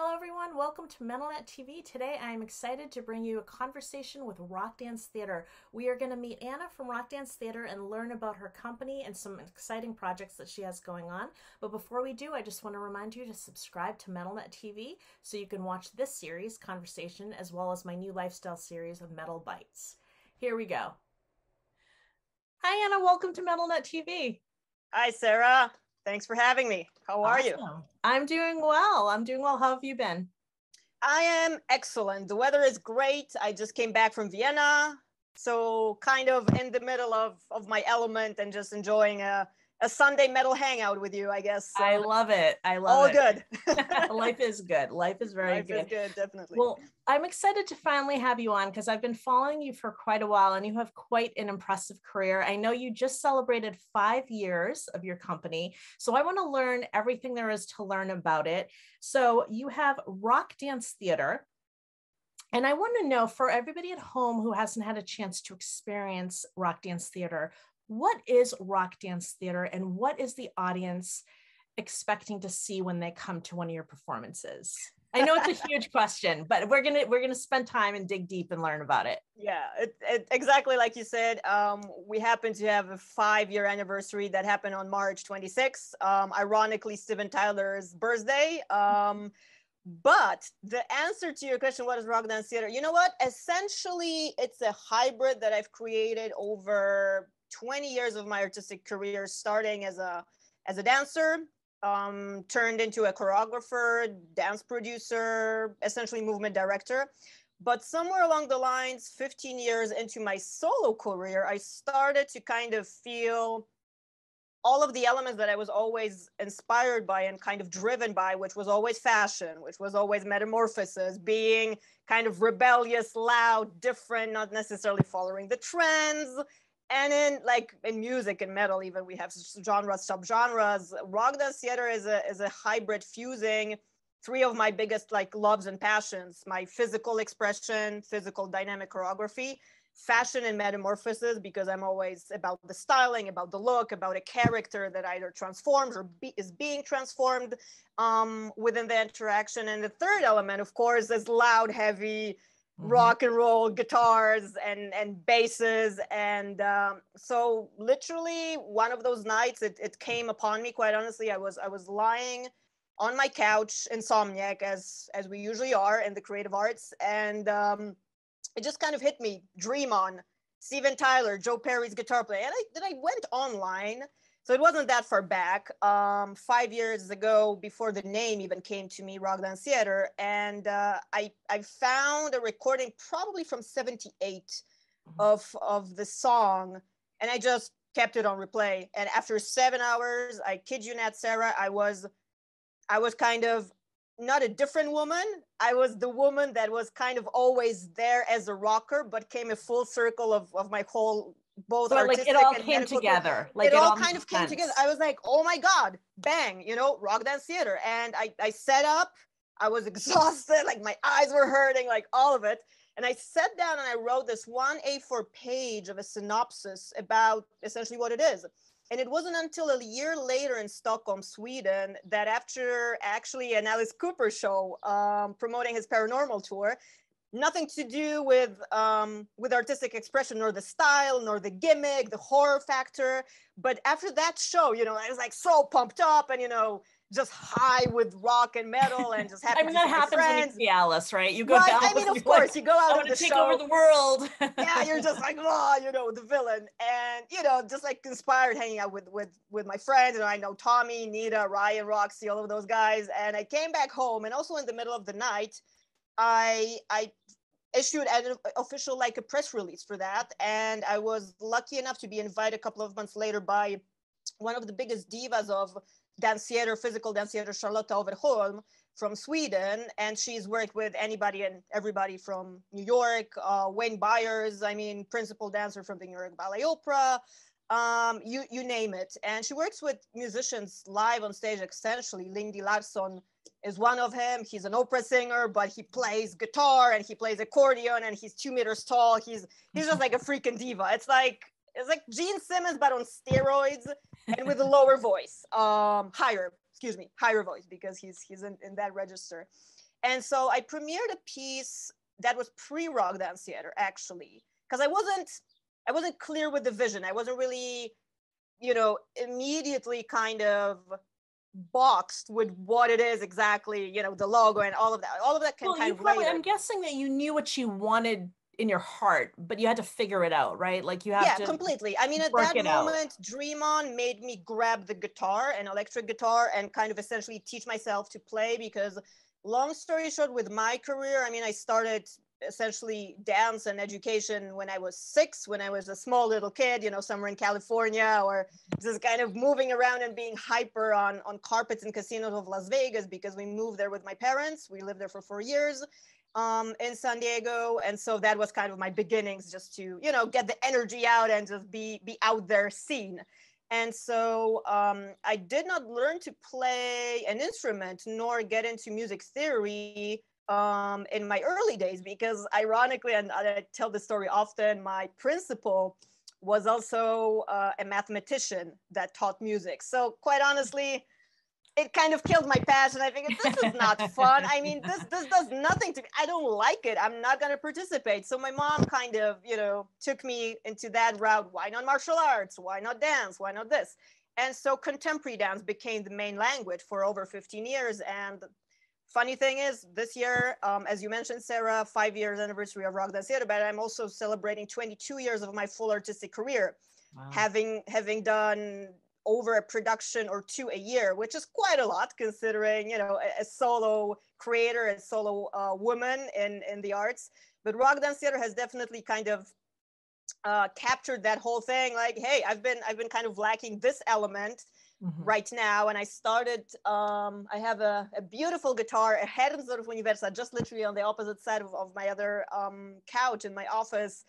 Hello everyone, welcome to MentalNet TV. Today I am excited to bring you a conversation with Rock Dance Theater. We are going to meet Anna from Rock Dance Theater and learn about her company and some exciting projects that she has going on. But before we do, I just want to remind you to subscribe to MentalNet TV so you can watch this series, Conversation, as well as my new lifestyle series of Metal Bites. Here we go. Hi Anna, welcome to MentalNet TV. Hi Sarah, thanks for having me. How are you? I'm doing well. How have you been? I am excellent. The weather is great. I just came back from Vienna, so kind of in the middle of my element and just enjoying a Sunday metal hangout with you, I guess. I love it. All good. Life is good. Life is very good. Life is good, definitely. Well, I'm excited to finally have you on because I've been following you for quite a while and you have quite an impressive career. I know you just celebrated 5 years of your company, so I want to learn everything there is to learn about it. So you have Rock Dance Theater. And I want to know, for everybody at home who hasn't had a chance to experience Rock Dance Theater, what is Rock Dance Theater and what is the audience expecting to see when they come to one of your performances? I know it's a huge question, but we're gonna spend time and dig deep and learn about it. Yeah, exactly like you said. We happen to have a 5-year anniversary that happened on March 26th. Ironically, Steven Tyler's birthday. But the answer to your question, what is Rock Dance Theater? You know what? Essentially, it's a hybrid that I've created over 20 years of my artistic career, starting as a dancer, turned into a choreographer, dance producer, essentially movement director. But somewhere along the lines, 15 years into my solo career, I started to kind of feel all of the elements that I was always inspired by and kind of driven by, which was always fashion, which was always metamorphosis, being kind of rebellious, loud, different, not necessarily following the trends. And in music and metal, even we have genres, subgenres. Rock Dance Theater is a hybrid fusing 3 of my biggest loves and passions: my physical expression, physical dynamic choreography, fashion and metamorphosis, because I'm always about the styling, about the look, about a character that either transforms or is being transformed within the interaction. And the third element, of course, is loud, heavy, rock and roll guitars and basses. And so literally one of those nights, it came upon me, quite honestly. I was lying on my couch, insomniac, as we usually are in the creative arts. And it just kind of hit me, Dream On, Steven Tyler, Joe Perry's guitar player. And I went online. So it wasn't that far back, 5 years ago, before the name even came to me, Rock Dance Theater. And I found a recording probably from 78 of the song. And I just kept it on replay. And after 7 hours, I kid you not, Sarah, I was kind of not a different woman. I was the woman that was kind of always there as a rocker, but came a full circle of my whole, both so artistic it all and came together. It all kind of came together. I was like, oh my God, bang, Rock Dance Theater. And I set up, I was exhausted, my eyes were hurting, all of it. And I sat down and I wrote this 1 A4 page of a synopsis about essentially what it is. And it wasn't until a year later in Stockholm, Sweden, that after actually an Alice Cooper show promoting his paranormal tour, nothing to do with artistic expression, nor the style, nor the gimmick, the horror factor. But after that show, I was so pumped up and, just high with rock and metal and just happy to see my happens friends. When you see Alice, right? You go right? to Alice, of course, you go out of the take show. over the world. Yeah, you're just the villain. And, just inspired hanging out with my friends. I know Tommy, Nita, Ryan, Roxy, all of those guys. And I came back home, and also in the middle of the night, I issued an official a press release for that. And I was lucky enough to be invited a couple of months later by one of the biggest divas of dance theater, physical dance theater, Charlotta Overholm from Sweden. And she's worked with anybody and everybody from New York, Wayne Byers, principal dancer from the New York Ballet Opera, you name it. And she works with musicians live on stage, essentially. Lindy Larsson is one of him. He's an opera singer, but he plays guitar and he plays accordion and he's 2 meters tall. He's just like a freaking diva. It's like Gene Simmons, but on steroids and with a lower voice, higher voice, because he's in that register. And so I premiered a piece that was pre-Rock Dance Theater, actually, because I wasn't clear with the vision. I wasn't really, immediately kind of boxed with what it is exactly, the logo and all of that. All of that can kind of later. I'm guessing that you knew what you wanted in your heart, but you had to figure it out, right? Like you have to. Yeah, completely. I mean, at that moment, Dream On made me grab the guitar, an electric guitar, and kind of essentially teach myself to play, because long story short, with my career, I mean, I started essentially dance and education when I was 6, when I was a small little kid, somewhere in California, or just kind of moving around and being hyper on carpets and casinos of Las Vegas, because we moved there with my parents. We lived there for 4 years in San Diego. And so that was kind of my beginnings, just to, get the energy out and just be out there seen. And so I did not learn to play an instrument nor get into music theory in my early days, because ironically, and I tell this story often, my principal was also a mathematician that taught music. So quite honestly, it kind of killed my passion. I figured, this is not fun. I mean, this does nothing to me. I don't like it. I'm not going to participate. So my mom kind of, took me into that route. Why not martial arts? Why not dance? Why not this? And so contemporary dance became the main language for over 15 years. And funny thing is, this year, as you mentioned, Sara, 5 years anniversary of Rock Dance Theater, but I'm also celebrating 22 years of my full artistic career, having done over a production or 2 a year, which is quite a lot considering, a solo creator, a solo woman in the arts. But Rock Dance Theater has definitely kind of captured that whole thing. Like, hey, I've been kind of lacking this element right now. And I started, I have a beautiful guitar, a Herrensorf Universal, just literally on the opposite side of my other couch in my office.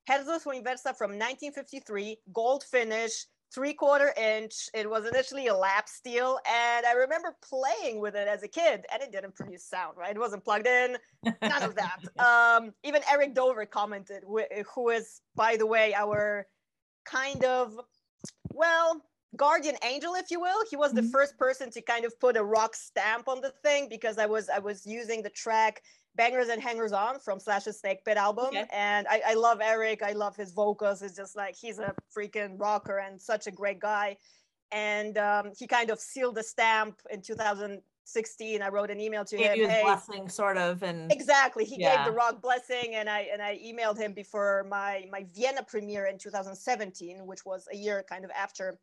Herrensorf Universal from 1953, gold finish, 3/4 inch. It was initially a lap steel, and I remember playing with it as a kid, and it didn't produce sound, right? It wasn't plugged in, none of that. Even Eric Dover commented, who is, by the way, our kind of, guardian angel, if you will. He was the first person to kind of put a rock stamp on the thing, because I was using the track Bangers and Hangers On from Slash's Snake Pit album. Okay. And I love Eric. I love his vocals. It's just like, he's a freaking rocker and such a great guy. And he kind of sealed the stamp in 2016. I wrote an email to him. Hey, blessing, sort of. And exactly. He gave the rock blessing. And I emailed him before my Vienna premiere in 2017, which was a year kind of after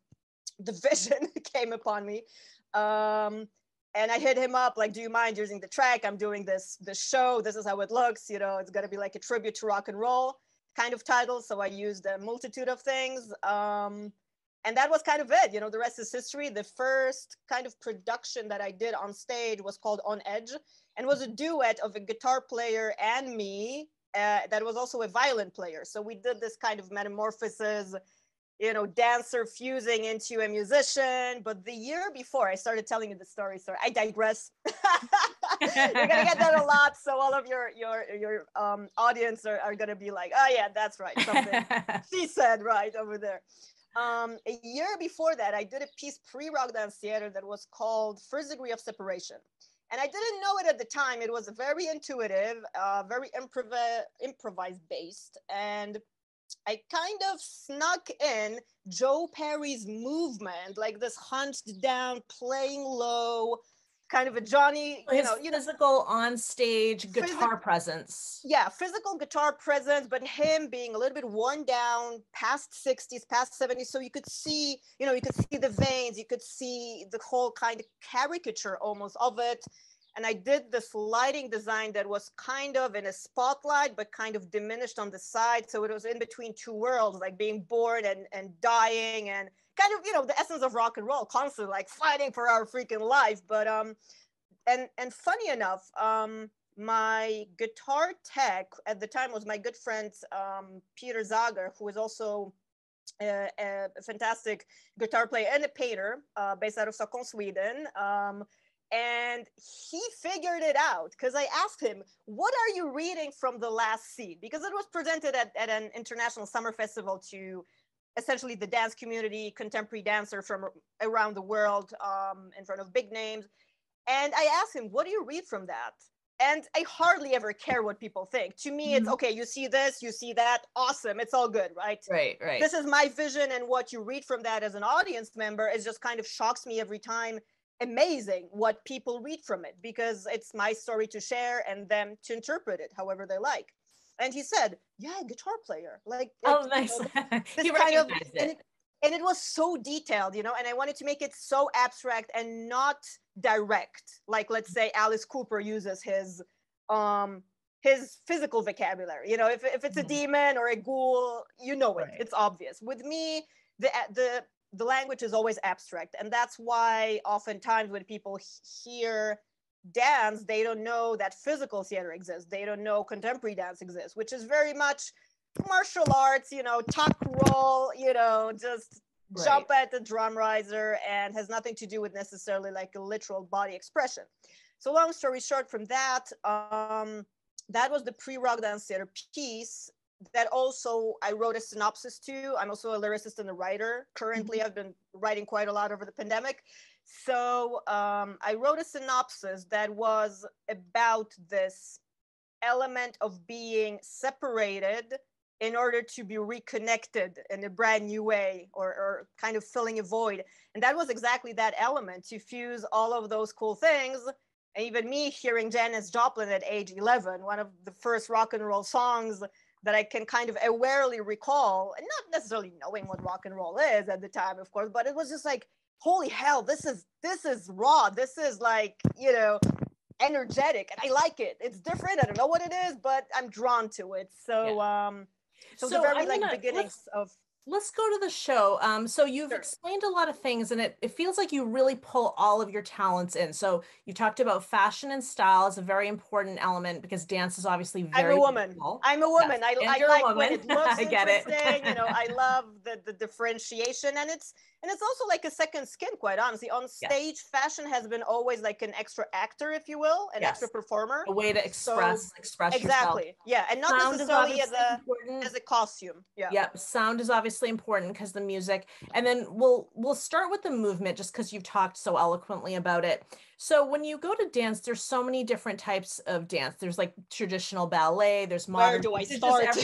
the vision came upon me. And I hit him up, like, do you mind using the track? I'm doing this show. This is how it looks. It's going to be like a tribute to rock and roll kind of title. So I used a multitude of things. And that was kind of it. The rest is history. The first kind of production that I did on stage was called On Edge, and was a duet of a guitar player and me that was also a violin player. So we did this kind of metamorphosis, dancer fusing into a musician. But the year before, I started telling you the story. Sorry, I digress. You're gonna get that a lot. So all of your audience are gonna be like, oh yeah, that's right. Something she said right over there. A year before that, I did a piece pre-Rock Dance Theater that was called First Degree of Separation. And I didn't know it at the time. It was very intuitive, very improvised based. And I kind of snuck in Joe Perry's movement, like this hunched down, playing low, kind of a Johnny, physical on stage guitar presence. Yeah, physical guitar presence, but him being a little bit worn down, past 60s, past 70s. So you could see, you could see the veins, you could see the whole kind of caricature almost of it. And I did this lighting design that was kind of in a spotlight, but kind of diminished on the side. So it was in between two worlds, like being born and dying, and kind of, the essence of rock and roll, constantly like fighting for our freaking life. But, and funny enough, my guitar tech at the time was my good friend, Peter Zager, who is also a fantastic guitar player and a painter based out of Stockholm, Sweden. And he figured it out, because I asked him, what are you reading from the last scene? Because it was presented at an international summer festival to essentially the dance community, contemporary dancer from around the world, in front of big names. And I asked him, what do you read from that? And I hardly ever care what people think. To me, it's okay, you see this, you see that, awesome, it's all good, right? Right, right. This is my vision, and what you read from that as an audience member is just kind of shocks me every time. Amazing what people read from it, because it's my story to share and them to interpret it however they like. And he said, yeah, guitar player. Like, oh, nice. This He kind of, recognized it. And it was so detailed, and I wanted to make it so abstract and not direct. Like, let's say Alice Cooper uses his physical vocabulary. If it's a demon or a ghoul, Right. it's obvious. With me, the language is always abstract, and that's why oftentimes when people hear dance, they don't know that physical theater exists. They don't know contemporary dance exists, which is very much martial arts, tuck roll, just jump at the drum riser, and has nothing to do with necessarily like a literal body expression. So long story short, from that, that was the pre-rock dance theater piece that also I wrote a synopsis to. I'm also a lyricist and a writer. Currently, I've been writing quite a lot over the pandemic. So I wrote a synopsis that was about this element of being separated in order to be reconnected in a brand new way, or kind of filling a void. And that was exactly that element, to fuse all of those cool things. And even me hearing Janis Joplin at age 11, one of the first rock and roll songs that I can kind of awarely recall, and not necessarily knowing what rock and roll is at the time, of course, but it was just like, holy hell, this is raw. This is like, energetic, and I like it. It's different. I don't know what it is, but I'm drawn to it. So, so the very beginnings of. Let's go to the show. So you've explained a lot of things, and it feels like you really pull all of your talents in. So you talked about fashion and style as a very important element, because dance is obviously very. I'm a woman. Beautiful. I'm a woman. Yes. I like when it looks I get interesting. I love the differentiation, and it's also like a second skin, quite honestly. On stage, fashion has been always like an extra actor, if you will, an extra performer. A way to express yourself. Exactly. Yeah, and not necessarily as a costume. Yeah. Yep. Sound is obviously important because the music. And then we'll start with the movement, just because you've talked so eloquently about it. So when you go to dance, there's so many different types of dance. There's like traditional ballet, there's modern. Where do I start?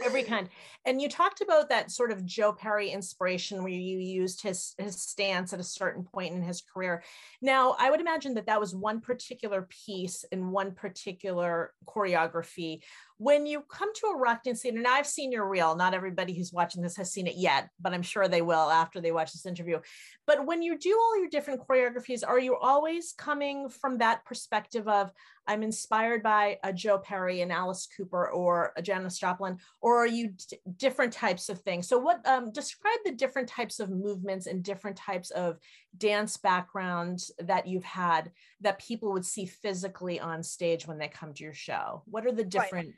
Every kind. And you talked about that sort of Joe Perry inspiration, where you used his stance at a certain point in his career. Now, I would imagine that was one particular piece in one particular choreography. When you come to a rock dance theater, now I've seen your reel. Not everybody who's watching this has seen it yet, but I'm sure they will after they watch this interview. But when you do all your different choreographies, are you always coming from that perspective of, I'm inspired by a Joe Perry, an Alice Cooper, or a Janis Joplin, or are you different types of things? So what, describe the different types of movements and different types of dance backgrounds that you've had that people would see physically on stage when they come to your show. What are the different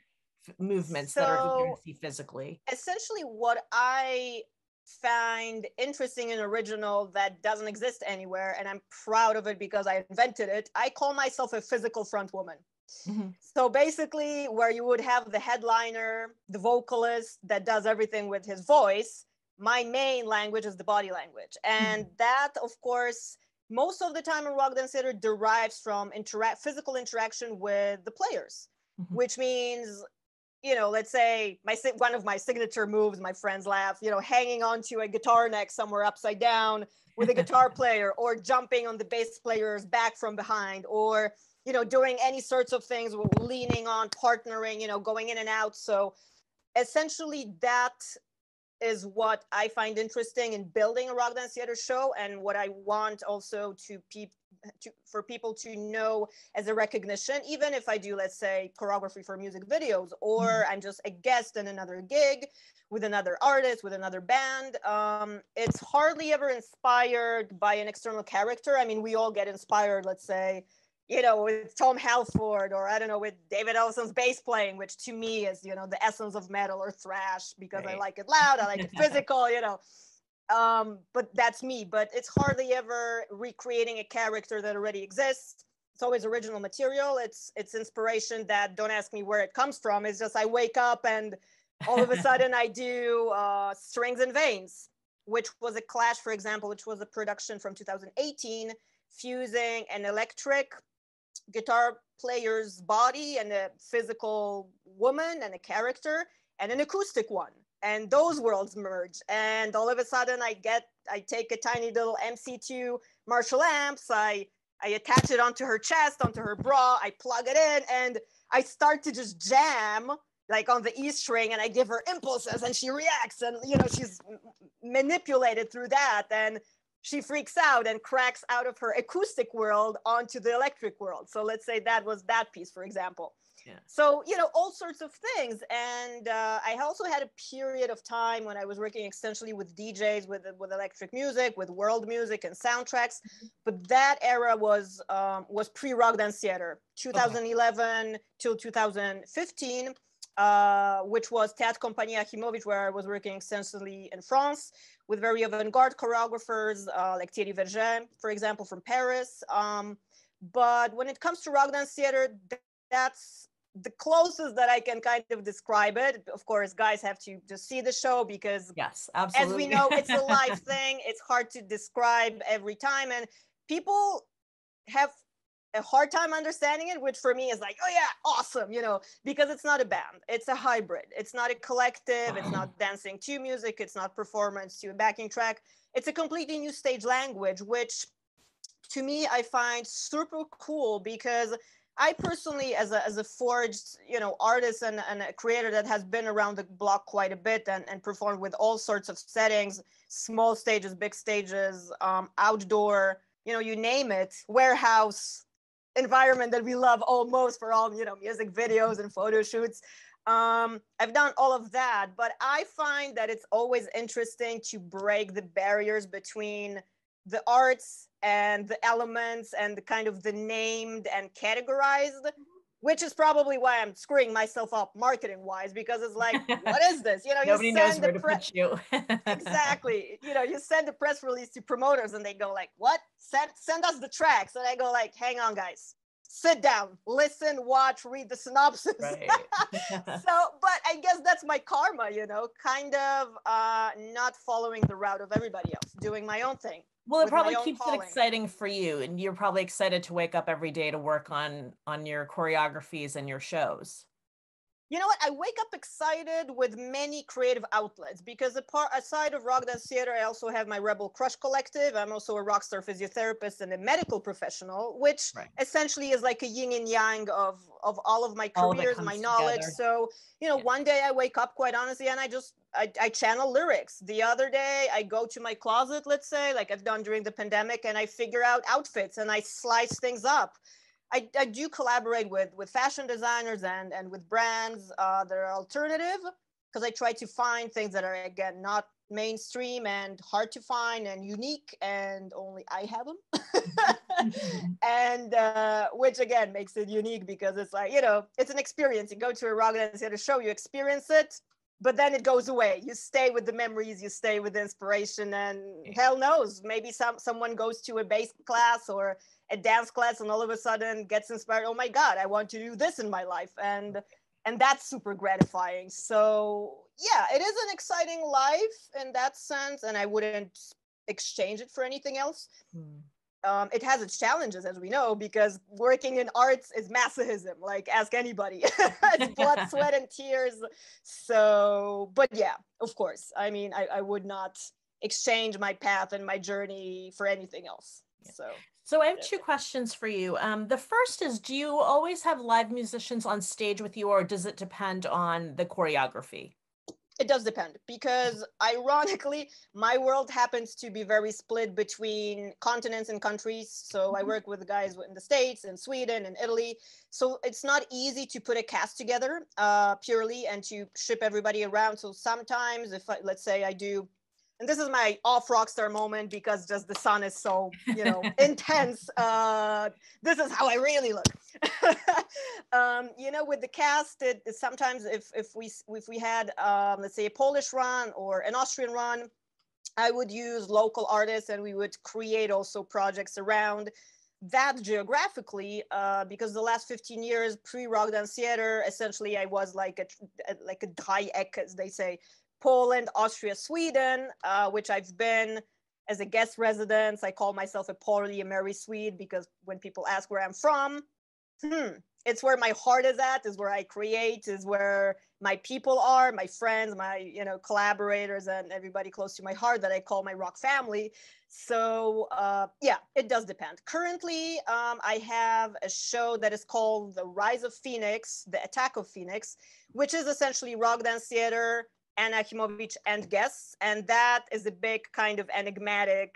movements that are going to see physically? Essentially, what I find interesting and original that doesn't exist anywhere, and I'm proud of it because I invented it, I call myself a physical front woman. So basically, where you would have the headliner, the vocalist that does everything with his voice, my main language is the body language. And that, of course, most of the time in rock dance theater derives from physical interaction with the players, which means, let's say one of my signature moves, my friends laugh, hanging onto a guitar neck somewhere upside down with a guitar player, or jumping on the bass player's back from behind, or, doing any sorts of things, leaning on, partnering, going in and out. So essentially that is what I find interesting in building a rock dance theater show, and what I want also for people to know as a recognition, even if I do, let's say, choreography for music videos, or I'm just a guest in another gig with another artist, with another band. It's hardly ever inspired by an external character. I mean, we all get inspired, let's say, with Tom Halford, or I don't know, with David Ellison's bass playing, which to me is, the essence of metal or thrash, because I like it loud, I like it physical, but that's me. But it's hardly ever recreating a character that already exists. It's always original material. It's inspiration that, don't ask me where it comes from. It's just I wake up and all of a sudden I do Strings and Veins, which was a Clash, for example, which was a production from 2018, fusing an electric guitar player's body and a physical woman and a character and an acoustic one. And those worlds merge. And all of a sudden I take a tiny little MC2 Marshall amps, I attach it onto her chest, onto her bra, I plug it in, and I start to just jam like on the E string, and I give her impulses and she reacts, and she's manipulated through that, and she freaks out and cracks out of her acoustic world onto the electric world. So let's say that was that piece, for example. Yeah. So, all sorts of things. And I also had a period of time when I was working extensively with DJs, with electric music, with world music and soundtracks. Mm-hmm. But that era was pre-Rock Dance Theater, 2011 till 2015, which was Théâtre Compagnie Achimowicz, where I was working extensively in France with very avant-garde choreographers like Thierry Verger, for example, from Paris. But when it comes to Rock Dance Theater, that's the closest that I can kind of describe it. Of course, guys have to just see the show because, yes, absolutely. As we know, it's a live thing. It's hard to describe every time. And people have a hard time understanding it, which for me is like, oh yeah, awesome, because it's not a band. It's a hybrid. It's not a collective. It's not dancing to music. It's not performance to a backing track. It's a completely new stage language, which to me, I find super cool because I personally, as a forged, artist and a creator that has been around the block quite a bit and performed with all sorts of settings, small stages, big stages, outdoor, you name it, warehouse environment that we love almost for all, music videos and photo shoots. I've done all of that, but I find that it's always interesting to break the barriers between the arts and the elements and the kind of the named and categorized, which is probably why I'm screwing myself up marketing wise, because it's like, what is this? Nobody knows where to put you. Exactly. You send a press release to promoters and they go like, what? Send us the tracks. And I go like, hang on, guys. Sit down, listen, watch, read the synopsis. Right. But I guess that's my karma, kind of not following the route of everybody else, doing my own thing. Well, it probably keeps it exciting for you, and you're probably excited to wake up every day to work on your choreographies and your shows. You know what? I wake up excited with many creative outlets because aside of Rock Dance Theater, I also have my Rebel Crush collective. I'm also a rockstar physiotherapist and a medical professional, which essentially is like a yin and yang of all of my careers, my knowledge. Together. So, one day I wake up quite honestly and I channel lyrics. The other day I go to my closet, let's say, like I've done during the pandemic, and I figure out outfits and I slice things up. I do collaborate with fashion designers and with brands that are alternative, because I try to find things that are, again, not mainstream and hard to find and unique, and only I have them. And which again makes it unique because it's like, it's an experience. You go to a Rock Dance Theater show, you experience it, but then it goes away. You stay with the memories, you stay with the inspiration, and hell knows, maybe someone goes to a bass class or a dance class and all of a sudden gets inspired. Oh my God, I want to do this in my life. And that's super gratifying. So yeah, it is an exciting life in that sense. And I wouldn't exchange it for anything else. It has its challenges, as we know, because working in arts is masochism, like ask anybody. It's blood, sweat, and tears. So, but yeah, of course. I mean, I would not exchange my path and my journey for anything else. So I have two questions for you. The first is, do you always have live musicians on stage with you, or does it depend on the choreography? It does depend, because ironically, my world happens to be very split between continents and countries. So I work with guys in the States and Sweden and Italy. So it's not easy to put a cast together purely and to ship everybody around. So sometimes let's say I do, and this is my off rockstar moment because just the sun is so, intense. This is how I really look. With the cast, sometimes if we had, let's say, a Polish run or an Austrian run, I would use local artists and we would create also projects around that geographically, because the last 15 years pre-Rock Dance Theater, essentially I was like a Dreieck, as they say, Poland, Austria, Sweden, which I've been as a guest resident. I call myself a Polly, a Mary Swede, because when people ask where I'm from, It's where my heart is at, is where I create, is where my people are, my friends, my, collaborators, and everybody close to my heart that I call my rock family. So yeah, it does depend. Currently, I have a show that is called The Rise of Phoenix, The Attack of Phoenix, which is essentially rock dance theater and Achimowicz and guests. And that is a big kind of enigmatic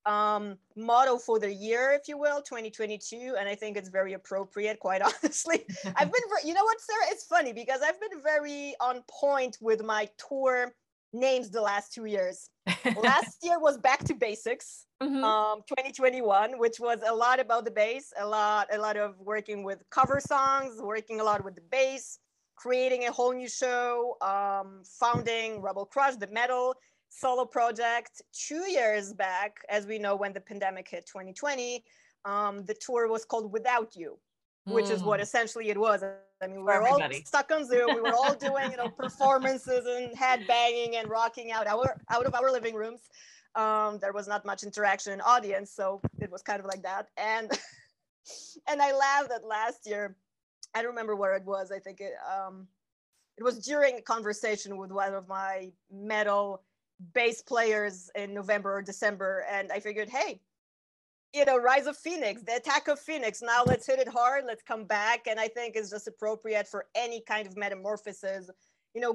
motto for the year, if you will, 2022. And I think it's very appropriate, quite honestly. I've been, you know what, Sarah? It's funny because I've been very on point with my tour names the last 2 years. Last year was Back to Basics, 2021, which was a lot about the bass, a lot of working with cover songs, working a lot with the bass, creating a whole new show, founding Rebel Crush, the metal solo project. 2 years back, as we know, when the pandemic hit 2020, the tour was called Without You, which is what essentially it was. I mean, we were all stuck on Zoom. We were all doing, performances and head banging and rocking out of our living rooms. There was not much interaction in audience, so it was kind of like that. And and I laughed at last year. I don't remember where it was. I think it was during a conversation with one of my metal bass players in November or December, and I figured, hey, Rise of Phoenix, the Attack of Phoenix, now let's hit it hard, let's come back. And I think it's just appropriate for any kind of metamorphosis,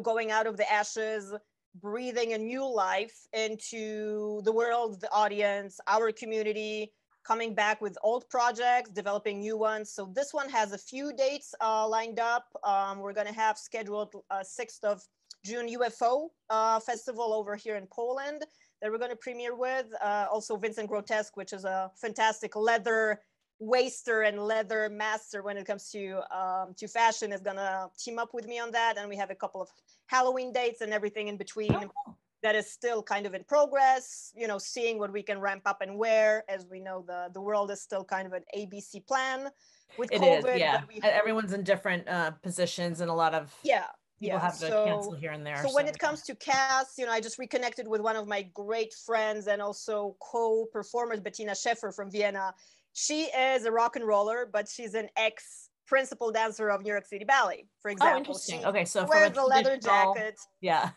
going out of the ashes, breathing a new life into the world, the audience, our community, coming back with old projects, developing new ones. So this one has a few dates lined up. We're going to have scheduled 6th of June UFO festival over here in Poland that we're going to premiere with. Also Vincent Grotesque, which is a fantastic leather waster and leather master when it comes to fashion, is going to team up with me on that. And we have a couple of Halloween dates and everything in between that is still kind of in progress, seeing what we can ramp up and where. As we know, the world is still kind of an ABC plan with COVID. It is, yeah. Everyone's in different positions and a lot of people have to cancel here and there. So when it comes to cast, I just reconnected with one of my great friends and also co-performers, Bettina Scheffer from Vienna. She is a rock and roller, but she's an ex-principal dancer of New York City Ballet, for example. Oh, interesting. Okay, so she wears a leather jacket. Yeah.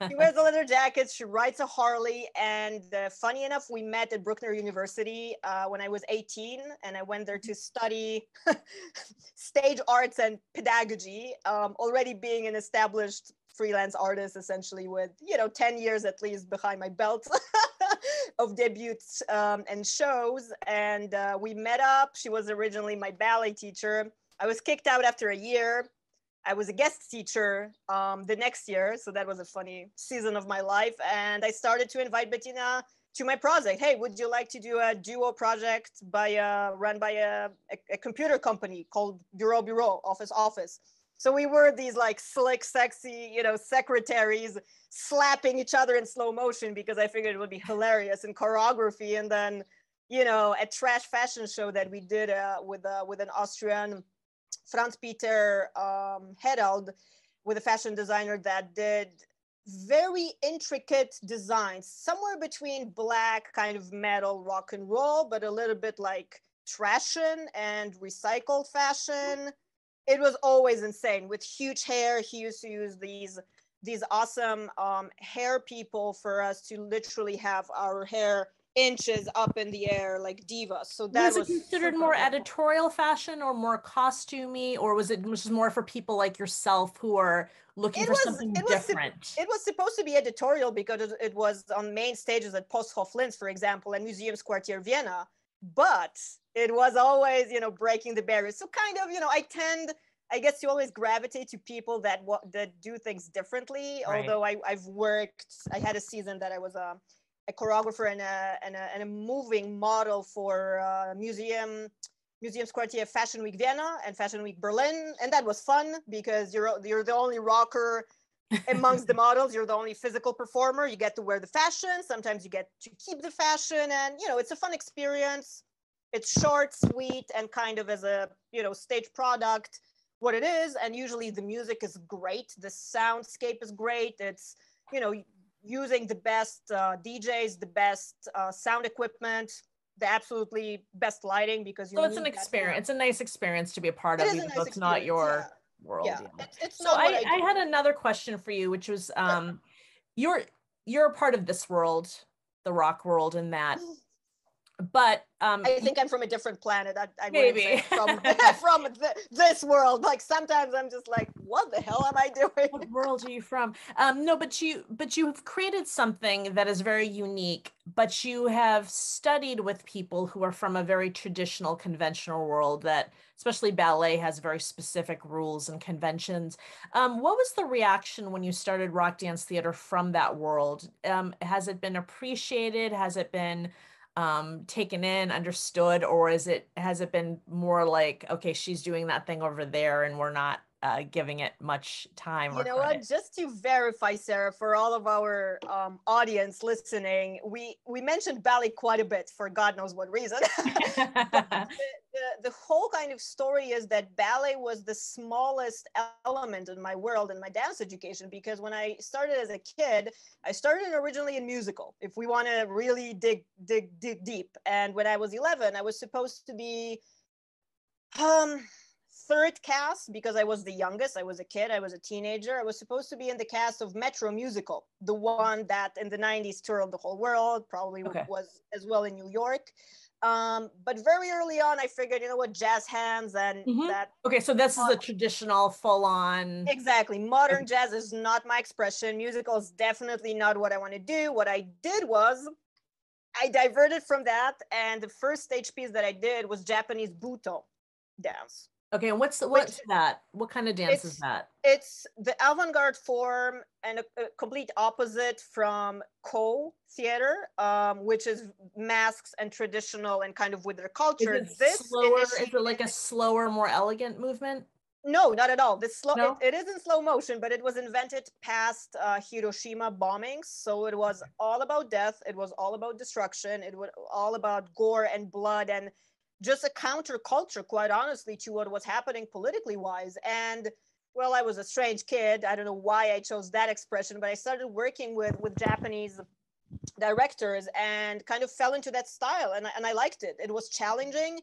She wears a leather jacket. She rides a Harley. And funny enough, we met at Bruckner University when I was 18, and I went there to study stage arts and pedagogy, already being an established freelance artist, essentially with, 10 years at least behind my belt of debuts and shows. And we met up. She was originally my ballet teacher. I was kicked out after a year. I was a guest teacher the next year. So that was a funny season of my life. And I started to invite Bettina to my project. Hey, would you like to do a duo project run by a computer company called Bureau, Office? So we were these like slick, sexy, secretaries slapping each other in slow motion because I figured it would be hilarious in choreography. And then, a trash fashion show that we did with an Austrian Franz Peter Herald, with a fashion designer that did very intricate designs, somewhere between black kind of metal rock and roll, but a little bit like trashion and recycled fashion. It was always insane with huge hair. He used to use these awesome hair people for us to literally have our hair inches up in the air like divas. So that was considered more editorial fashion or more costumey, or was it just more for people like yourself who are looking for something different? It was supposed to be editorial because it was on main stages at Posthof Linz, for example, and Museumsquartier Vienna. But it was always, breaking the barriers. So kind of, I guess you always gravitate to people that do things differently. Right. Although I had a season that I was a choreographer and a moving model for Museumsquartier Fashion Week Vienna and Fashion Week Berlin. And that was fun because you're the only rocker amongst the models. You're the only physical performer. You get to wear the fashion. Sometimes you get to keep the fashion, and it's a fun experience. It's short, sweet, and kind of as a stage product what it is. And usually the music is great. The soundscape is great. It's using the best DJs, the best sound equipment. the absolutely best lighting, because you So it's need an that to experience. It's a nice experience to be a part It of, is a even though nice it's not experience. Yeah. your world. Yeah. Yeah. It's So not what I I do. had another question for you, which was Sure. you're a part of this world, the rock world, in that, but I think I'm from a different planet. I wouldn't say maybe. I'm from from this world. Like sometimes I'm just like, what the hell am I doing? What world are you from? No, but you've created something that is very unique, but you have studied with people who are from a very traditional, conventional world that, especially ballet, has very specific rules and conventions. What was the reaction when you started rock dance theater from that world? Has it been appreciated? Has it been taken in, understood, or has it been more like, okay, she's doing that thing over there and we're not giving it much time You or know what? credit? Just to verify, Sarah, for all of our audience listening, we mentioned ballet quite a bit for God knows what reason. But the whole kind of story is that ballet was the smallest element in my world in my dance education, because when I started as a kid, I started originally in musical, if we want to really dig deep. And when I was 11, I was supposed to be third cast, because I was the youngest. I was a kid. I was a teenager. I was supposed to be in the cast of Metro Musical, the one that in the 90s toured the whole world, probably Okay. was as well in New York. But very early on, I figured, you know what, jazz hands and that. Okay, so this is a traditional full-on. Exactly. Modern jazz is not my expression. Musical is definitely not what I want to do. What I did was I diverted from that, and the first stage piece that I did was Japanese Buto dance. Okay, and what's Which that? What kind of dance is that? it's the avant-garde form and a complete opposite from co-theater, which is masks and traditional and kind of with their culture. Is it This slower? Is it like a slower, more elegant movement? No, not at all. This slow No? it is in slow motion, but it was invented past Hiroshima bombings. So it was all about death. It was all about destruction. It was all about gore and blood and just a counterculture, quite honestly, to what was happening politically wise. And well, I was a strange kid. I don't know why I chose that expression, but I started working with Japanese directors and kind of fell into that style, and I liked it. It was challenging.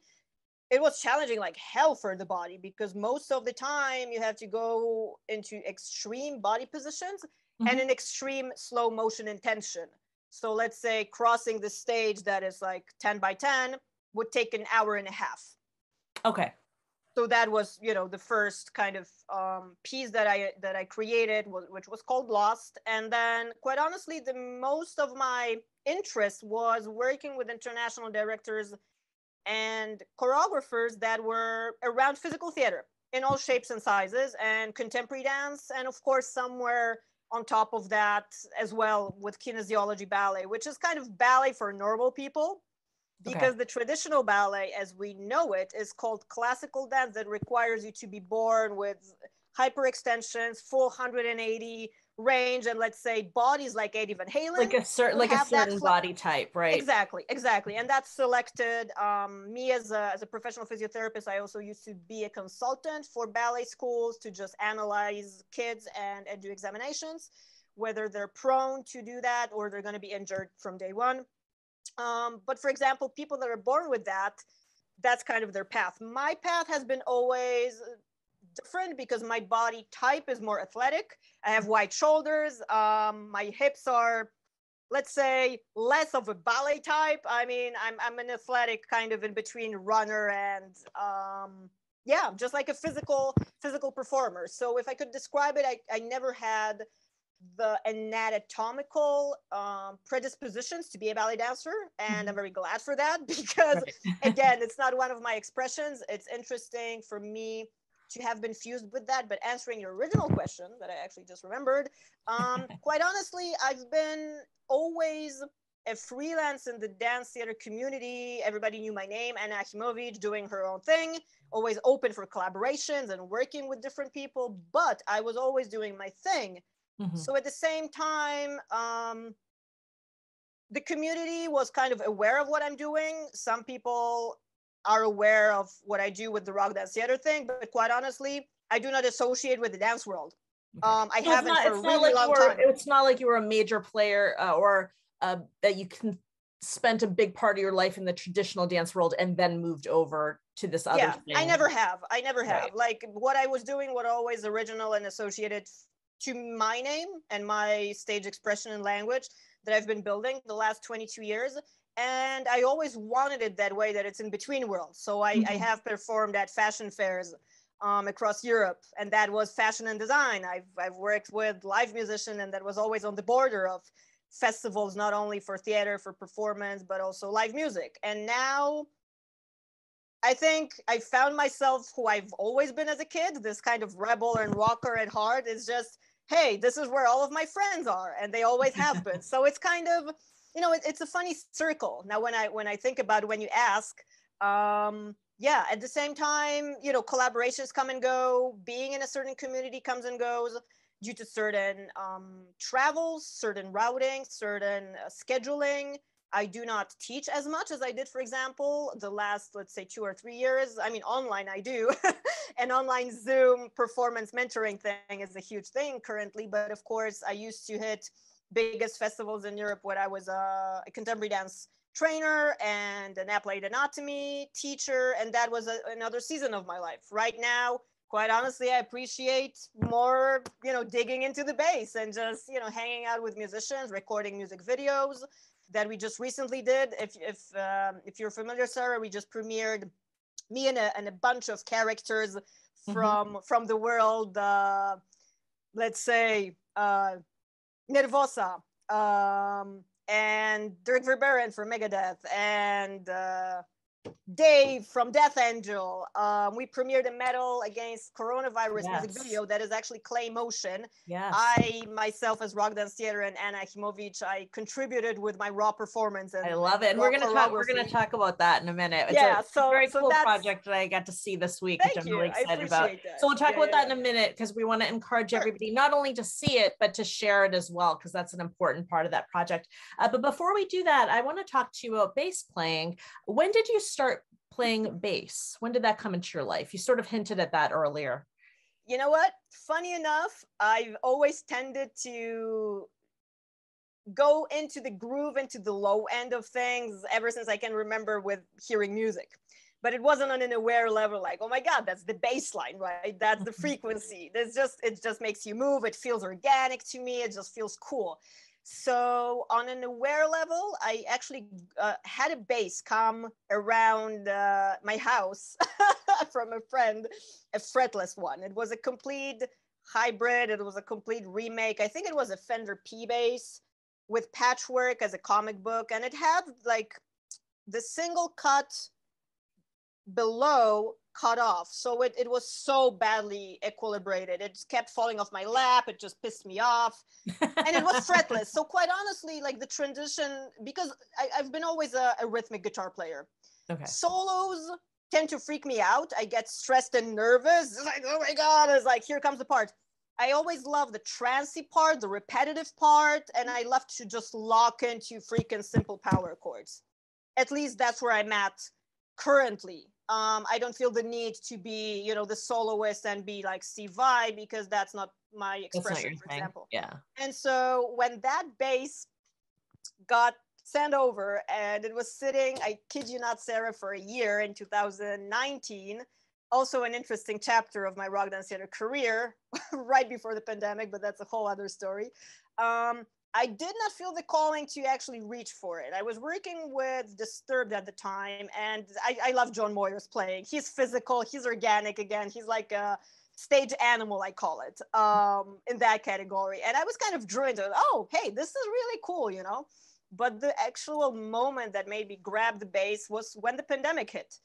It was challenging like hell for the body, because most of the time you have to go into extreme body positions and an extreme slow motion intention. So let's say crossing the stage that is like 10 by 10 would take an hour and a half. Okay. So that was, you know, the first kind of piece that I created, which was called Lost. And then quite honestly, the most of my interest was working with international directors and choreographers that were around physical theater in all shapes and sizes, and contemporary dance, and of course somewhere on top of that as well with kinesiology ballet, which is kind of ballet for normal people, because the traditional ballet as we know it is called classical dance, that requires you to be born with hyperextensions, full 180 range, and let's say bodies like Eddie Van Halen, like a certain body type, right? Exactly. And that's selected. Me as a professional physiotherapist, I also used to be a consultant for ballet schools to just analyze kids and do examinations, whether they're prone to do that or they're going to be injured from day one. But for example, people that are born with that, that's kind of their path. My path has been always different because my body type is more athletic. I have wide shoulders. My hips are, let's say, less of a ballet type. I mean, I'm an athletic kind of in between runner and yeah, just like a physical performer. So if I could describe it, I never had the anatomical predispositions to be a ballet dancer, and I'm very glad for that, because again, it's not one of my expressions. It's interesting for me to have been fused with that. But answering your original question that I actually just remembered, quite honestly, I've been always a freelance in the dance theater community. Everybody knew my name, Anna Achimowicz, doing her own thing, always open for collaborations and working with different people, but I was always doing my thing. So at the same time, the community was kind of aware of what I'm doing. Some people are aware of what I do with the rock dance theater thing, but quite honestly, I do not associate with the dance world. I haven't for a really long time. It's not like you were a major player or that you can spent a big part of your life in the traditional dance world and then moved over to this other thing. I never have. Right. Like what I was doing was always original and associated to my name and my stage expression and language that I've been building the last 22 years. And I always wanted it that way, that it's in between worlds. So I have performed at fashion fairs across Europe, and that was fashion and design. I've worked with live musicians, and that was always on the border of festivals, not only for theater, for performance, but also live music. And now I think I found myself who I've always been as a kid, this kind of rebel and rocker at heart. Is just, hey, this is where all of my friends are, and they always have been. So it's kind of, it's a funny circle. Now, when I think about it, when you ask, at the same time, collaborations come and go. Being in a certain community comes and goes due to certain travels, certain routing, certain scheduling. I do not teach as much as I did, for example, the last, let's say, 2 or 3 years. I mean, online I do. An online Zoom performance mentoring thing is a huge thing currently. But of course, I used to hit biggest festivals in Europe when I was a contemporary dance trainer and an applied anatomy teacher. And that was another season of my life. Right now, quite honestly, I appreciate more, digging into the bass and just, hanging out with musicians, recording music videos that we just recently did. If you're familiar, Sara, we just premiered me and a bunch of characters from the world, let's say, Nervosa, and Dirk Verberen from Megadeth, and Dave from Death Angel. We premiered a Metal Against Coronavirus music video that is actually Claymation. Yes. I myself, as Rock Dance Theater and Anna Achimowicz, I contributed with my raw performance. And I love it. And we're gonna talk about that in a minute. It's a very cool project that I got to see this week, which I'm really excited about. That. So we'll talk about that in a minute, because we want to encourage everybody not only to see it, but to share it as well, because that's an important part of that project. But before we do that, I want to talk to you about bass playing. When did you start playing bass? When did that come into your life? You sort of hinted at that earlier. You know what? Funny enough, I've always tended to go into the groove, into the low end of things ever since I can remember with hearing music. But it wasn't on an aware level, like, oh my God, that's the bass line, right? That's the frequency. It just makes you move. It feels organic to me. It just feels cool. So on an aware level, I actually had a bass come around my house from a friend, a fretless one. It was a complete hybrid. It was a complete remake. I think it was a Fender P bass with patchwork as a comic book. And it had like the single cut below cut off. So it was so badly equilibrated. It just kept falling off my lap. It just pissed me off. And it was fretless. So quite honestly, like the transition, because I've been always a rhythmic guitar player. Okay. Solos tend to freak me out. I get stressed and nervous. It's like, oh my God, it's like, here comes the part. I always love the trancey part, the repetitive part, and I love to just lock into freaking simple power chords. At least that's where I'm at currently. I don't feel the need to be, the soloist and be like Steve Vai, because that's not my expression, for example. Yeah. And so when that bass got sent over and it was sitting, I kid you not, Sara, for a year in 2019, also an interesting chapter of my Rock Dance Theater career, right before the pandemic, but that's a whole other story. I did not feel the calling to actually reach for it. I was working with Disturbed at the time, and I love John Moyer's playing. He's physical, he's organic again. He's like a stage animal, I call it, in that category. And I was kind of drew into it. Oh, hey, this is really cool, But the actual moment that made me grab the bass was when the pandemic hit.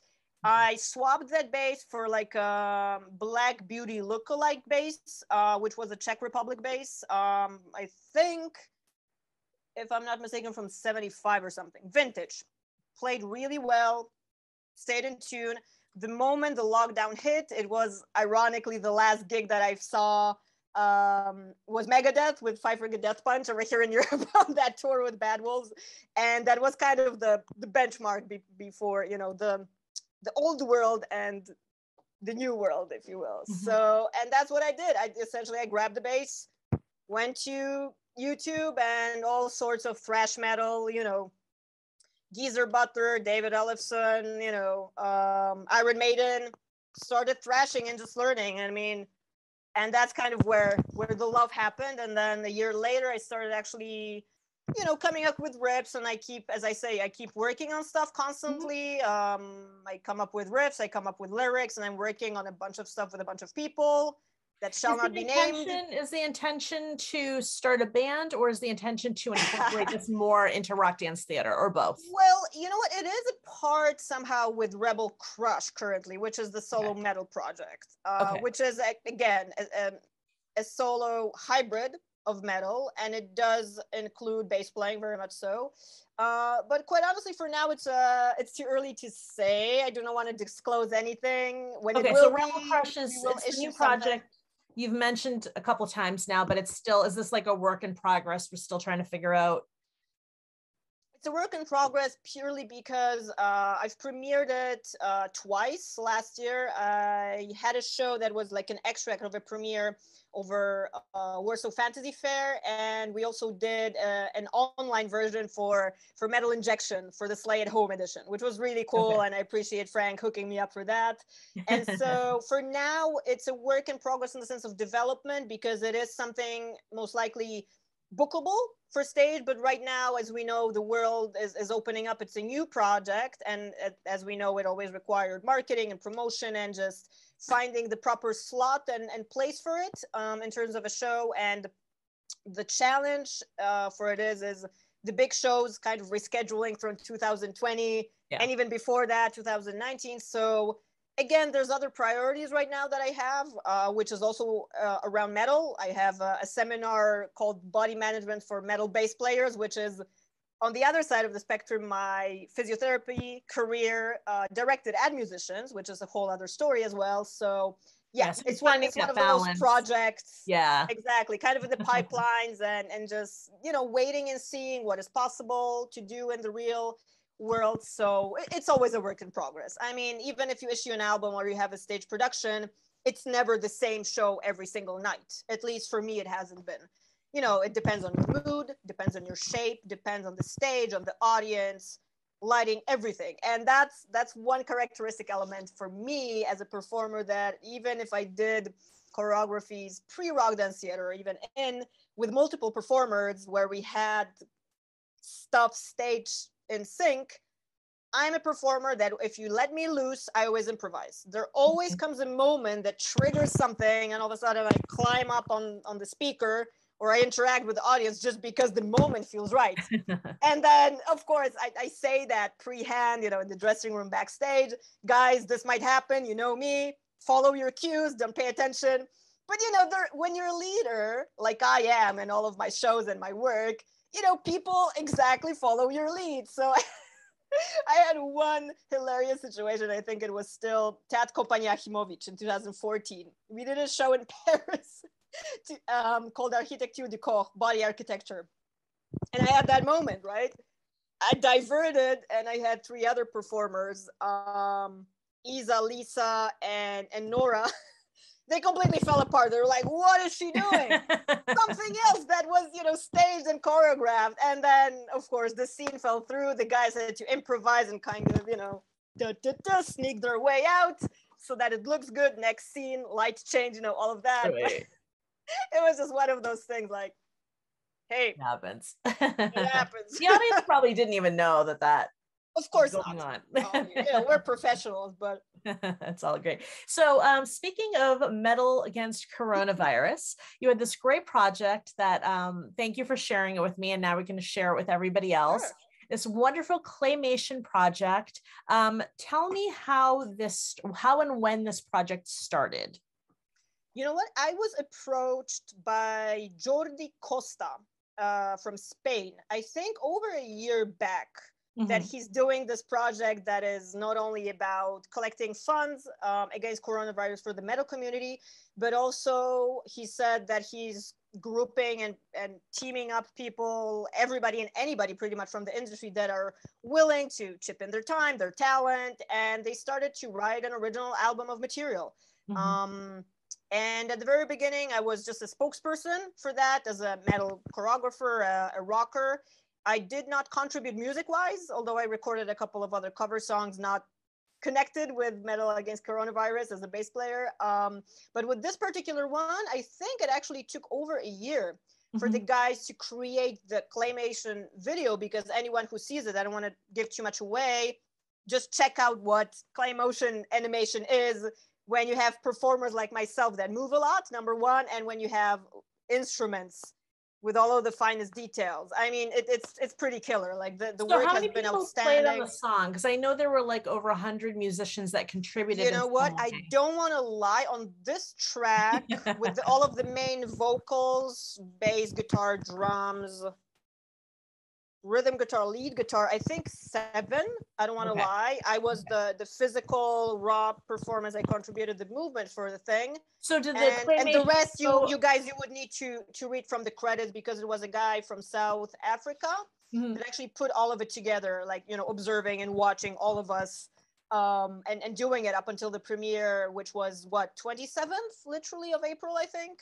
I swapped that bass for like a Black Beauty lookalike bass, which was a Czech Republic bass. I think, if I'm not mistaken, from 75 or something, vintage. Played really well, stayed in tune. The moment the lockdown hit, it was ironically the last gig that I saw was Megadeth with Five Finger Death Punch over here in Europe on that tour with Bad Wolves. And that was kind of the benchmark before, the old world and the new world, if you will. So, and that's what I did. I grabbed the bass, went to YouTube and all sorts of thrash metal, Geezer Butler, David Ellefson, Iron Maiden, started thrashing and just learning. I mean, and that's kind of where the love happened. And then a year later, I started actually, coming up with riffs. And I keep, as I say, I keep working on stuff constantly. I come up with riffs, I come up with lyrics, and I'm working on a bunch of stuff with a bunch of people that shall not be named. Is the intention to start a band, or is the intention to incorporate this more into rock dance theater, or both? Well, you know what? It is a part somehow with Rebel Crush currently, which is the solo metal project, which is, again, a solo hybrid of metal, and it does include bass playing, very much so. But quite honestly, for now, it's too early to say. I do not want to disclose anything. When it will be, Rebel Crush is a new project. You've mentioned a couple times now, but it's still, is this like a work in progress? We're still trying to figure out. It's a work in progress purely because I've premiered it twice last year. I had a show that was like an extract of a premiere over Warsaw Fantasy Fair, and we also did an online version for Metal Injection for the Slay at Home edition, which was really cool, and I appreciate Frank hooking me up for that. And so for now, it's a work in progress in the sense of development, because it is something most likely bookable for stage, but right now, as we know, the world is opening up. It's a new project, and as we know, it always required marketing and promotion and just finding the proper slot and place for it in terms of a show. And the challenge for it is the big shows kind of rescheduling from 2020 and even before that 2019. So again, there's other priorities right now that I have, which is also around metal. I have a seminar called Body Management for Metal Bass Players, which is on the other side of the spectrum, my physiotherapy career directed at musicians, which is a whole other story as well. So yes, it's one of those projects. Yeah, exactly. Kind of in the pipelines and just, waiting and seeing what is possible to do in the real world. So it's always a work in progress. I mean, even if you issue an album or you have a stage production, it's never the same show every single night. At least for me, it hasn't been. It depends on your mood, depends on your shape, depends on the stage, on the audience, lighting, everything. And that's one characteristic element for me as a performer, that even if I did choreographies pre-rock dance theater, or even with multiple performers where we had stuff staged in sync, I'm a performer that if you let me loose, I always improvise. There always comes a moment that triggers something, and all of a sudden I climb up on the speaker, or I interact with the audience just because the moment feels right. And then, of course, I say that pre-hand, in the dressing room backstage, guys, this might happen, me, follow your cues, don't pay attention. But, when you're a leader, like I am in all of my shows and my work, people exactly follow your lead. So I had one hilarious situation. I think it was still Teatr Compagnie Achimowicz in 2014. We did a show in Paris called Architecture du Corps, body architecture. And I had that moment, right? I diverted, and I had three other performers, Isa, Lisa, and Nora. They completely fell apart. They were like, what is she doing? Something else that was, staged and choreographed. And then, of course, the scene fell through. The guys had to improvise and kind of, sneak their way out so that it looks good. Next scene, lights change, all of that. It was just one of those things like, hey. It happens. It happens. The audience probably didn't even know that. Of course not. We're professionals, but that's all great. So speaking of metal against coronavirus, you had this great project that thank you for sharing it with me, and now we're going to share it with everybody else. Sure. This wonderful claymation project. Tell me how and when this project started. You know what? I was approached by Jordi Costa from Spain, I think over a year back. That he's doing this project that is not only about collecting funds against coronavirus for the metal community, but also he said that he's grouping and teaming up people, everybody and anybody pretty much from the industry that are willing to chip in their time, their talent, and they started to write an original album of material. And at the very beginning, I was just a spokesperson for that as a metal choreographer, a rocker. I did not contribute music-wise, although I recorded a couple of other cover songs not connected with Metal Against Coronavirus as a bass player. But with this particular one, I think it actually took over a year for the guys to create the Claymation video, because anyone who sees it, I don't want to give too much away, just check out what Claymation animation is when you have performers like myself that move a lot, number one, and when you have instruments with all of the finest details. I mean, it's pretty killer. Like the So work how has many been people outstanding. played on the song? Because I know there were like over 100 musicians that contributed. You know what? I don't want to lie. On this track, with all of the main vocals, bass, guitar, drums, rhythm guitar, lead guitar, I think 7. I don't want to lie. I was the physical raw performance. I contributed the movement for the thing. So did and the rest you guys, you would need to read from the credits, because it was a guy from South Africa that actually put all of it together, like, you know, observing and watching all of us and doing it up until the premiere, which was what, 27th literally of April, I think.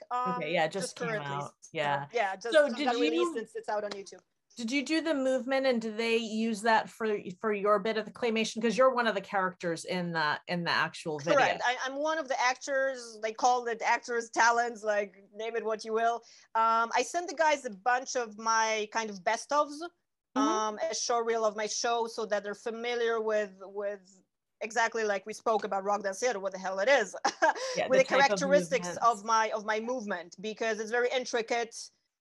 Just came currently out. Yeah. So did got released since it's out on YouTube. Did you do the movement, and did they use that for your bit of the Claymation? Because you're one of the characters in the actual video. Correct. I'm one of the actors. They call it actors' talents, like name it what you will. I sent the guys a bunch of my kind of best ofs, a show reel of my show, so that they're familiar with exactly like we spoke about Rock Dance Theater, what the hell it is, with the characteristics of my movement, because it's very intricate.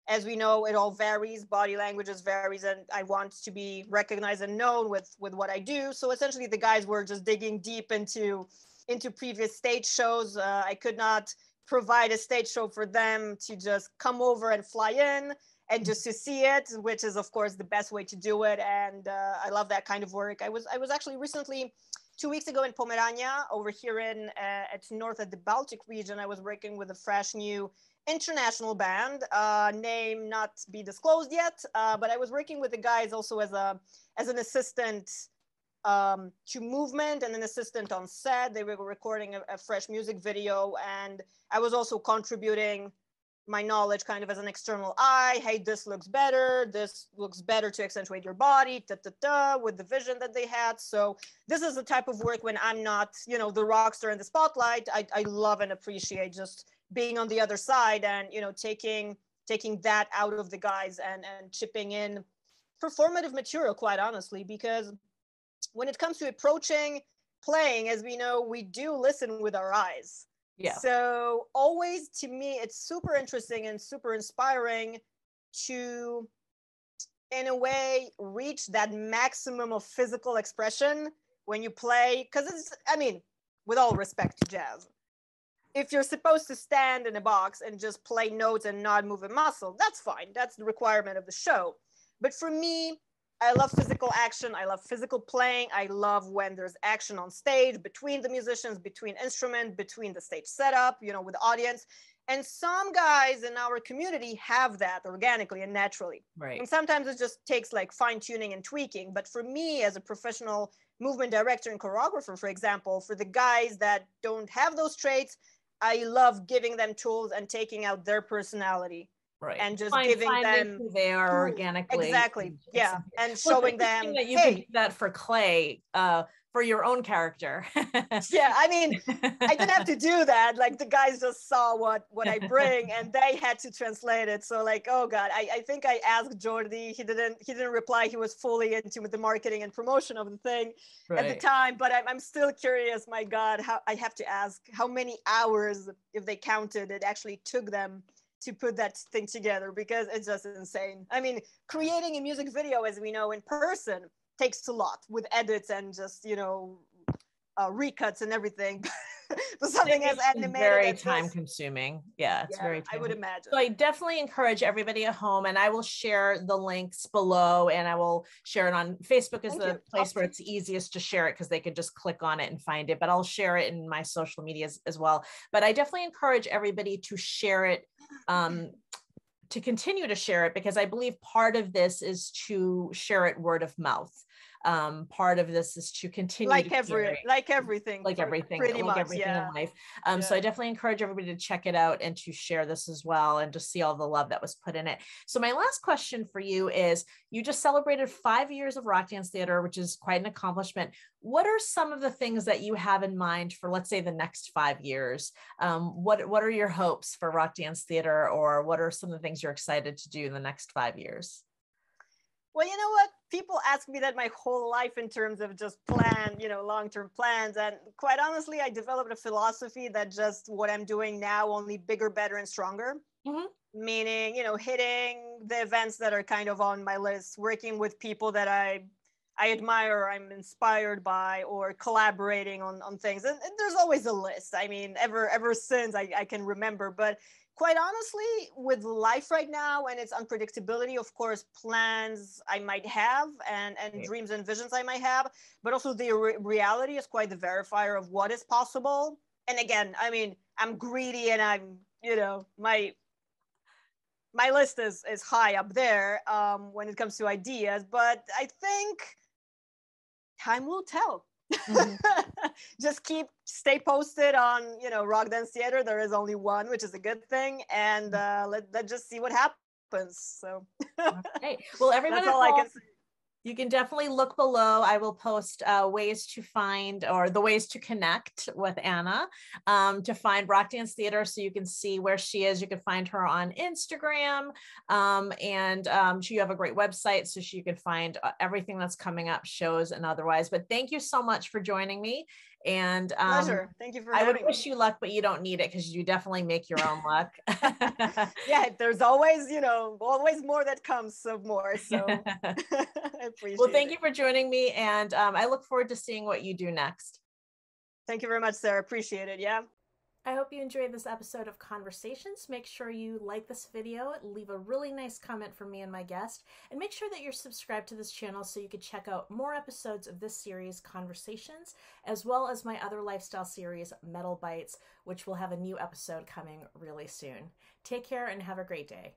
As we know, it all varies, body languages varies, and I want to be recognized and known with what I do. So essentially the guys were just digging deep into previous stage shows. I could not provide a stage show for them to just come over and fly in and just to see it, which is of course the best way to do it. And I love that kind of work. I was actually recently, 2 weeks ago, in Pomerania, over here at north at the Baltic region. I was working with a fresh new international band, name not be disclosed yet, but I was working with the guys also as an assistant to movement and an assistant on set. They were recording a fresh music video, and I was also contributing my knowledge kind of as an external eye. Hey, this looks better to accentuate your body, with the vision that they had. So this is the type of work when I'm not, you know, the rock star in the spotlight. I love and appreciate just being on the other side and, you know, taking that out of the guys and chipping in performative material, quite honestly, because when it comes to approaching playing, as we know, we do listen with our eyes. Yeah. So always, to me, it's super interesting and super inspiring to, in a way, reach that maximum of physical expression when you play, because it's, I mean, with all respect to jazz, if you're supposed to stand in a box and just play notes and not move a muscle, that's fine. That's the requirement of the show. But for me, I love physical action. I love physical playing. I love when there's action on stage, between the musicians, between instruments, between the stage setup, you know, with the audience. And some guys in our community have that organically and naturally. Right. And sometimes it just takes like fine tuning and tweaking. But for me, as a professional movement director and choreographer, for example, for the guys that don't have those traits, I love giving them tools and taking out their personality. Right. And just giving them who they are organically. Exactly. Yeah. And showing them that you can do that for Clay, for your own character. Yeah. I mean, I didn't have to do that. Like the guys just saw what I bring and they had to translate it. So like, oh God, I think I asked Jordi, he didn't reply. He was fully into the marketing and promotion of the thing at the time, but I'm still curious, my God, how I have to ask how many hours, if they counted, it actually took them to put that thing together, because it's just insane. I mean, creating a music video, as we know, in person takes a lot with edits and just, you know, recuts and everything. But something as animated, very time consuming. Yeah, it's very I would imagine. So I definitely encourage everybody at home, and I will share the links below, and I will share it on Facebook as the place where it's easiest to share it, because they can just click on it and find it, but I'll share it in my social media as well. But I definitely encourage everybody to share it, to continue to share it, because I believe part of this is to share it word of mouth. part of this is to continue like to carry everything, pretty like much, everything yeah. in life. So I definitely encourage everybody to check it out and to share this as well and to see all the love that was put in it. So my last question for you is, you just celebrated 5 years of rock dance theater, which is quite an accomplishment. What are some of the things that you have in mind for, let's say, the next 5 years? What are your hopes for rock dance theater, or what are some of the things you're excited to do in the next 5 years? Well, you know what? People ask me that my whole life in terms of just long-term plans. And quite honestly, I developed a philosophy that just what I'm doing now, only bigger, better, and stronger. Mm-hmm. Meaning, hitting the events that are kind of on my list, working with people that I admire, I'm inspired by, or collaborating on things. And there's always a list. I mean, ever since I can remember. But quite honestly, with life right now and its unpredictability, of course, plans I might have and dreams and visions I might have, but also the reality is quite the verifier of what is possible. And again, I mean, I'm greedy and I'm, my list is high up there when it comes to ideas, but I think time will tell. Mm-hmm. Just stay posted on Rock Dance Theater. There is only one, which is a good thing, and let's just see what happens. So okay, well, everyone, that's all I can say. You can definitely look below. I will post ways to find, or the ways to connect with Anna, to find Rock Dance Theater, so you can see where she is. You can find her on Instagram, and you have a great website, so you can find everything that's coming up, shows and otherwise. But thank you so much for joining me. And pleasure. Thank you for having me. I would wish you luck, but you don't need it because you definitely make your own luck. Yeah, there's always, always more that comes of more. So I appreciate well, thank you for joining me. And I look forward to seeing what you do next. Thank you very much, Sarah. Appreciate it. Yeah. I hope you enjoyed this episode of Conversations. Make sure you like this video, leave a really nice comment for me and my guest, and make sure that you're subscribed to this channel so you can check out more episodes of this series, Conversations, as well as my other lifestyle series, Metal Bites, which will have a new episode coming really soon. Take care and have a great day.